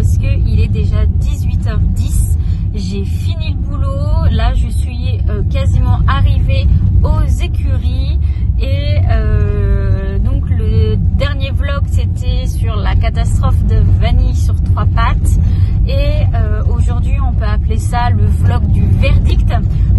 parce que il est déjà 18h10. J'ai fini le boulot. Là, je suis quasiment arrivée aux écuries. Et donc, le dernier vlog, c'était sur la catastrophe de Vanille sur 3 pattes. Et aujourd'hui, on peut appeler ça le vlog du verdict,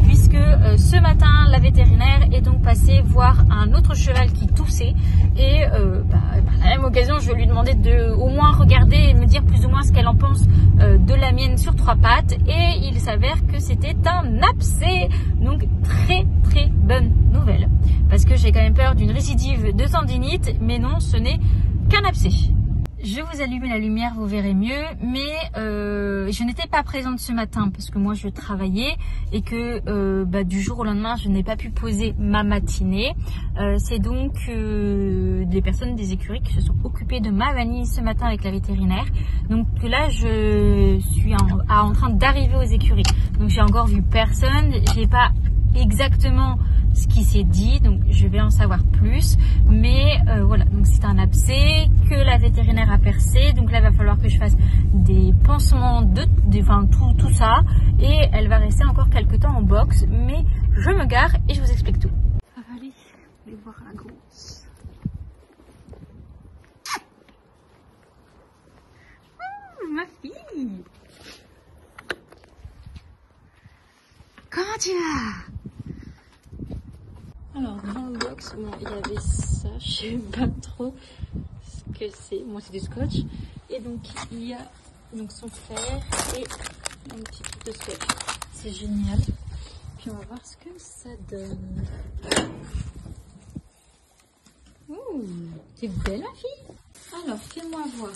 puisque ce matin, la vétérinaire est donc passée voir un autre cheval qui toussait. Et par la même occasion, je lui ai demandé de au moins regarder et me dire plus ou moins ce qu'elle en pense de la mienne sur 3 pattes. Et il s'avère que c'était un abcès. Donc très très bonne nouvelle. Parce que j'ai quand même peur d'une récidive de tendinite. Mais non, ce n'est qu'un abcès. Je vous allume la lumière, vous verrez mieux, mais je n'étais pas présente ce matin parce que moi je travaillais et que du jour au lendemain je n'ai pas pu poser ma matinée. C'est donc des personnes des écuries qui se sont occupées de ma Vanille ce matin avec la vétérinaire. Donc là je suis en train d'arriver aux écuries. Donc j'ai encore vu personne, j'ai pas exactement ce qui s'est dit, donc je vais en savoir plus, mais voilà, donc c'est un abcès que la vétérinaire a percé, donc là il va falloir que je fasse des pansements enfin tout ça, et elle va rester encore quelques temps en box, mais je me gare et je vous explique tout. Ça va aller, je vais voir la grosse. Ma fille, comment tu vas? Alors dans le box, bon, il y avait ça, je sais pas trop ce que c'est. Moi c'est du scotch. Et donc il y a donc son frère et un petit truc de scotch. C'est génial. Puis on va voir ce que ça donne. Ouh, t'es belle ma fille. Alors fais-moi voir.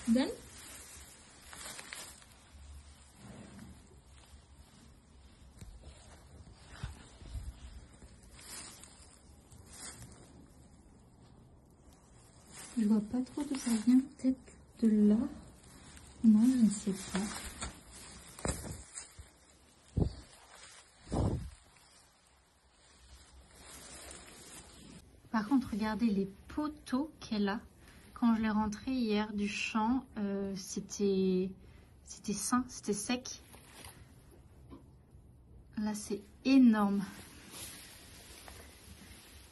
Donne. Je vois pas trop d'où ça vient, peut-être de là. Non, je ne sais pas. Par contre, regardez les poteaux qu'elle a. Quand je l'ai rentrée hier du champ, c'était sain, c'était sec. Là, c'est énorme.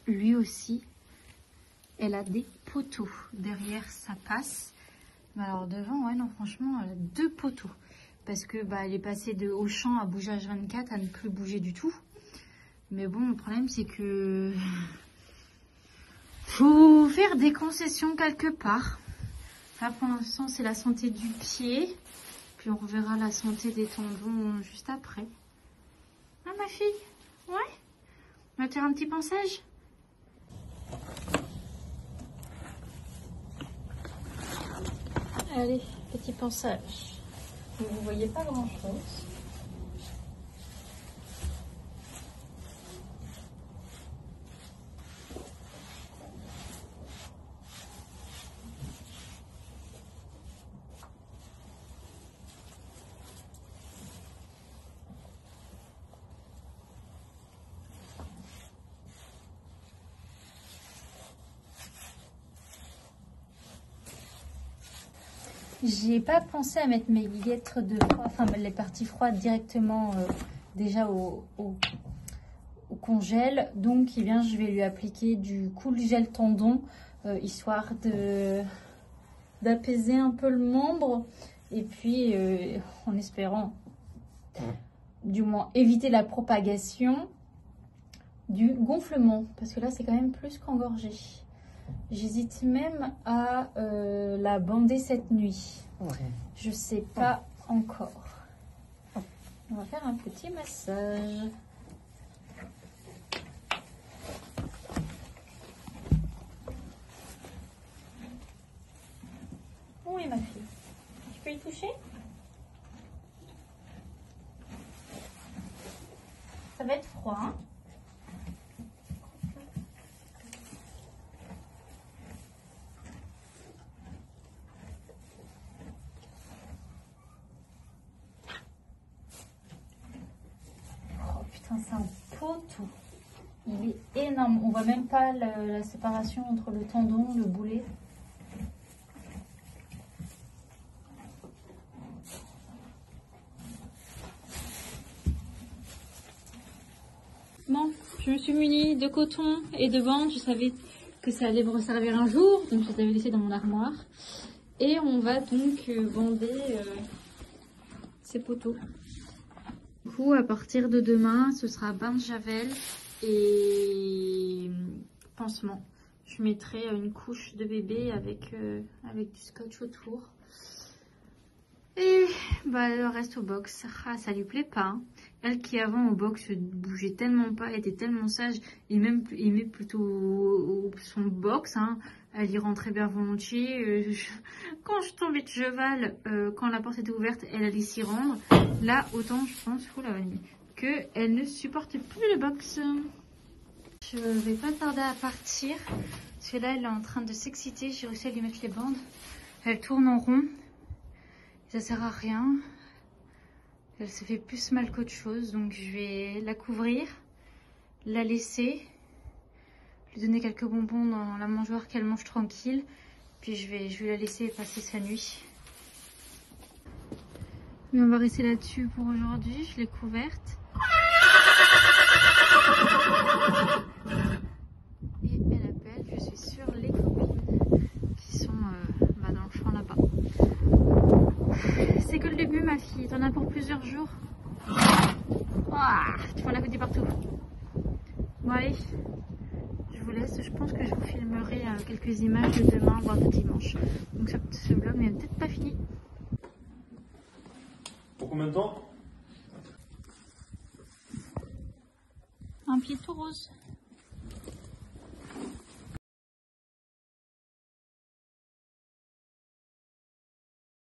Lui aussi. Elle a des poteaux. Derrière, ça passe. Mais alors devant, ouais, non, franchement, elle a 2 poteaux. Parce que elle est passée de Auchan à bouger H24 à ne plus bouger du tout. Mais bon, le problème, c'est que faut faire des concessions quelque part. Là, pour l'instant, c'est la santé du pied. Puis on reverra la santé des tendons juste après. Ah, ma fille? Ouais? On va te faire un petit pansage? Allez, petit pansage. Vous ne voyez pas grand chose. J'ai pas pensé à mettre mes guêtres de froid, enfin les parties froides directement déjà au congèle. Donc eh bien, je vais lui appliquer du cool gel tendon, histoire d'apaiser un peu le membre. Et puis en espérant du moins éviter la propagation du gonflement. Parce que là c'est quand même plus qu'engorgé. J'hésite même à la bander cette nuit. Ouais. Je sais pas encore. On va faire un petit massage. Oui, ma fille. Tu peux y toucher? Ça va être froid, hein? C'est un poteau. Il est énorme. On voit même pas la séparation entre le tendon, le boulet. Bon, je me suis munie de coton et de bandes. Je savais que ça allait me resservir un jour, donc je les avais laissés dans mon armoire. Et on va donc bander ces poteaux. Du coup, à partir de demain, ce sera bain de javel et pansement. Je mettrai une couche de bébé avec du scotch autour. Et bah, le reste au box, ah, ça lui plaît pas. Hein. Elle qui avant au box bougeait tellement pas, était tellement sage, et même aimait plutôt son box. Hein. Elle y rentrait bien volontiers. Quand je tombais de cheval, quand la porte était ouverte, elle allait s'y rendre. Là, autant je pense, qu'elle ne supporte plus le box. Je vais pas tarder à partir, parce que là, elle est en train de s'exciter. J'ai réussi à lui mettre les bandes. Elle tourne en rond. Ça sert à rien. Elle se fait plus mal qu'autre chose, donc je vais la couvrir, la laisser, lui donner quelques bonbons dans la mangeoire qu'elle mange tranquille, puis je vais la laisser passer sa nuit. Mais on va rester là-dessus pour aujourd'hui. Je l'ai couverte. Et elle appelle. Je suis sur les copines qui sont dans le champ là-bas. C'est que le début, ma fille. T'en as pour plusieurs jours. Ouah, tu vois la foutre partout. Bon allez, je vous laisse. Je pense que je vous filmerai quelques images de demain, voire de dimanche. Donc ce vlog n'est peut-être pas fini. Pour combien de temps? Un pied tout rose.